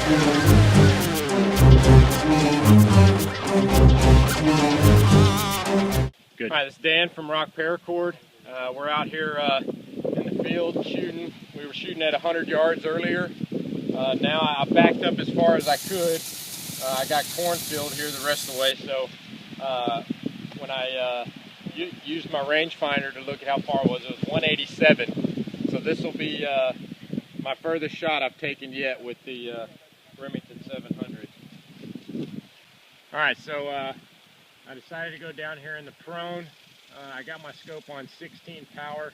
Good. All right, it's Dan from Paracord. We're out here in the field shooting. We were shooting at 100 yards earlier. Now I backed up as far as I could. I got cornfield here the rest of the way, so when I used my rangefinder to look at how far it was 187. So this will be my furthest shot I've taken yet with the Remington 700. All right, so I decided to go down here in the prone. I got my scope on 16 power.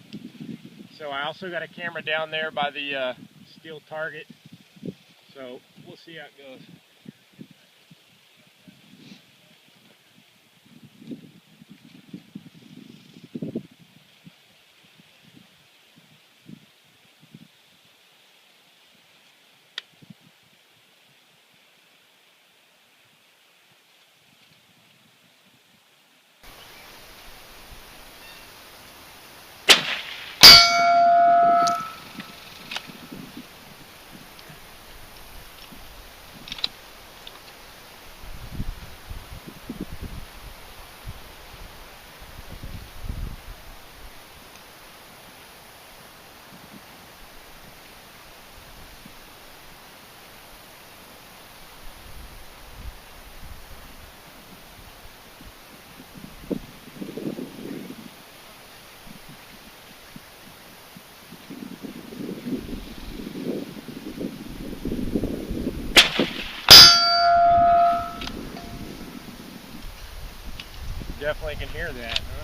So I also got a camera down there by the steel target. So we'll see how it goes. Definitely can hear that, huh?